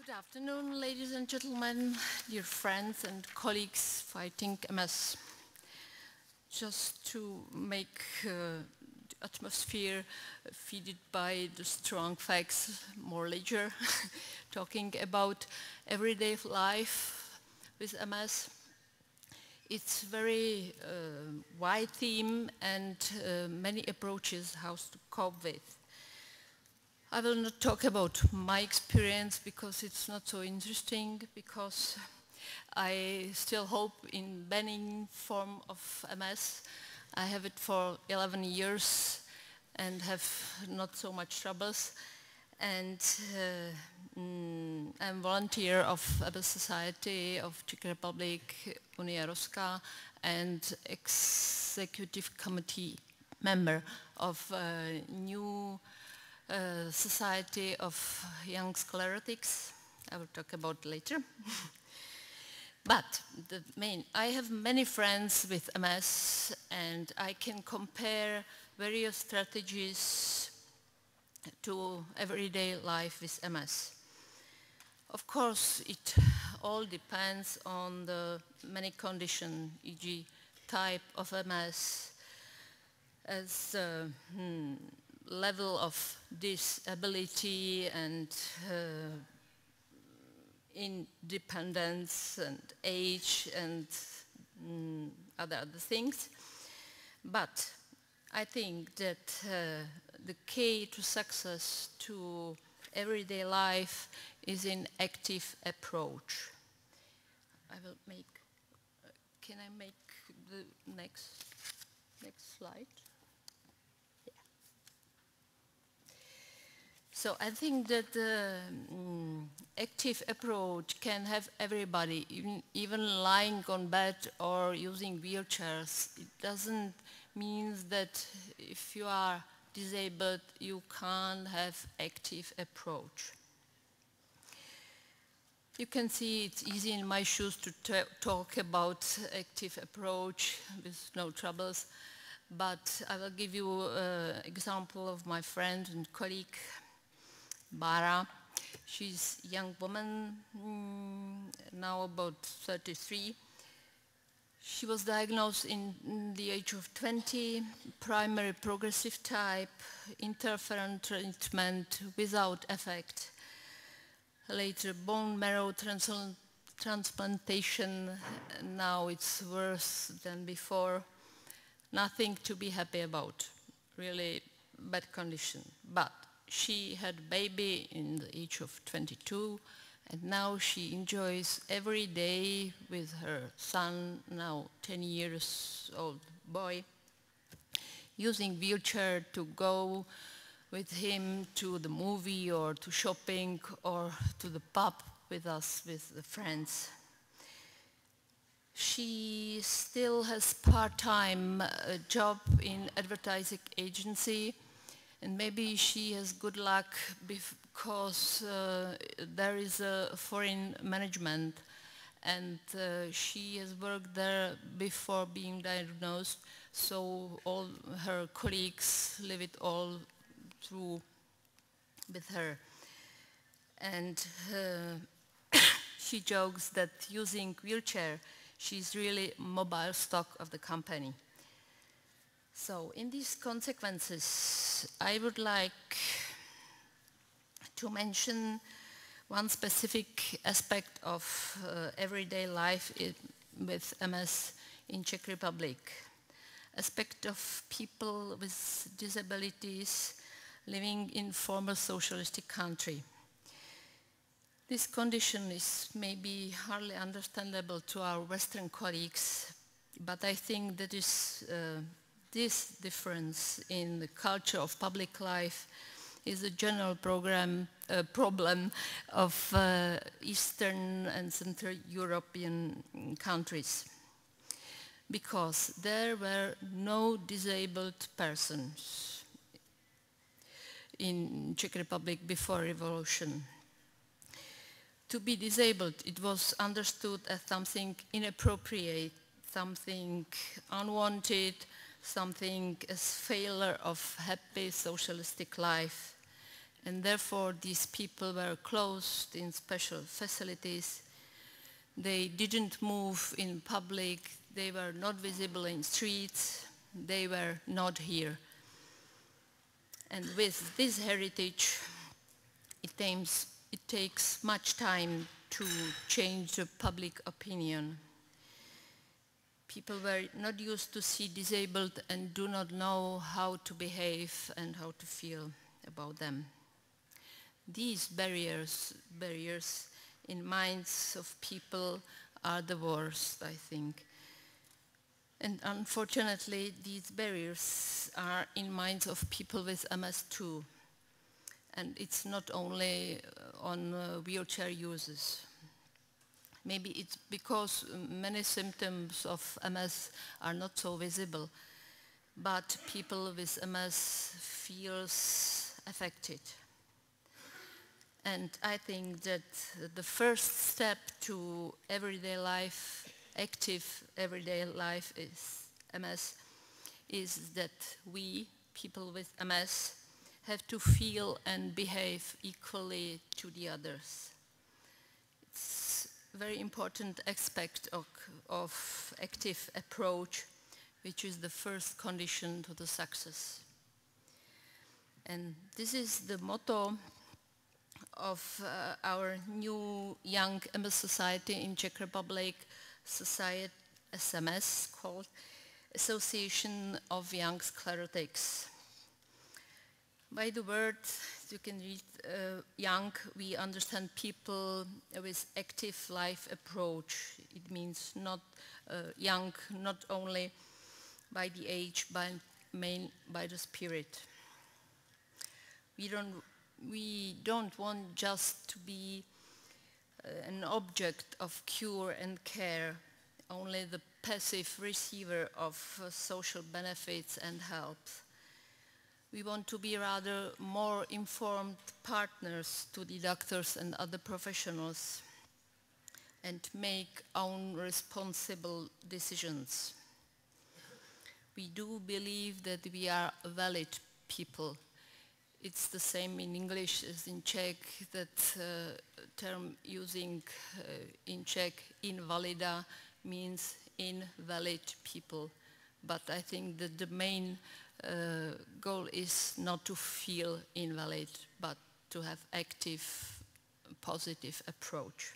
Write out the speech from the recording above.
Good afternoon, ladies and gentlemen, dear friends and colleagues fighting MS. Just to make the atmosphere feeded by the strong facts more later, talking about everyday life with MS. It's very wide theme and many approaches how to cope with. I will not talk about my experience because it's not so interesting, because I still hope in benign form of MS. I have it for 11 years and have not so much troubles. And I'm volunteer of MS Society of Czech Republic, Unie Ruska, and executive committee member of a new Society of Young Sclerotics. I will talk about later. But I have many friends with MS, and I can compare various strategies to everyday life with MS. Of course, it all depends on the many conditions, e.g. type of MS, as level of disability and independence and age and other things. But I think that the key to success to everyday life is in active approach. I will make, can I make the next slide? So I think that the active approach can have everybody, even lying on bed or using wheelchairs. It doesn't mean that if you are disabled, you can't have active approach. You can see it's easy in my shoes to talk about active approach with no troubles, but I will give you an example of my friend and colleague, Bara. She's a young woman, now about 33. She was diagnosed in the age of 20, primary progressive type, interferon treatment without effect. Later bone marrow transplantation, now it's worse than before. Nothing to be happy about, really bad condition. But she had a baby in the age of 22, and now she enjoys every day with her son, now 10 years old boy, using wheelchair to go with him to the movie or to shopping or to the pub with us, with the friends. She still has part-time job in advertising agency. And maybe she has good luck because there is a foreign management, and she has worked there before being diagnosed, so all her colleagues live it all through with her. And she jokes that using wheelchair, she's really mobile stock of the company. So in these consequences, I would like to mention one specific aspect of everyday life with MS in Czech Republic. Aspect of people with disabilities living in former socialistic country. This condition is maybe hardly understandable to our Western colleagues, but I think that is this difference in the culture of public life is a general problem of Eastern and Central European countries, because there were no disabled persons in Czech Republic before revolution. To be disabled, it was understood as something inappropriate, something unwanted, something as failure of happy socialistic life. And therefore these people were closed in special facilities. They didn't move in public, they were not visible in streets, they were not here. And with this heritage, it takes much time to change the public opinion. People were not used to see disabled and do not know how to behave and how to feel about them. These barriers in minds of people are the worst, I think. And unfortunately, these barriers are in minds of people with MS too. And it's not only on wheelchair users. Maybe it's because many symptoms of MS are not so visible, but people with MS feels affected. And I think that the first step to everyday life, active everyday life is MS, is that we, people with MS, have to feel and behave equally to the others. It's a very important aspect of active approach, which is the first condition to the success. And this is the motto of our new young MS society in Czech Republic, society SMS, called Association of Young Sclerotics. By the word, you can read young, we understand people with active life approach. It means not young, not only by the age, but by the spirit. We don't want just to be an object of cure and care, only the passive receiver of social benefits and help. We want to be rather more informed partners to the doctors and other professionals and make own responsible decisions. We do believe that we are valid people. It's the same in English as in Czech, that term using in Czech, invalida, means invalid people. But I think that the main goal is not to feel invalid, but to have active, positive approach.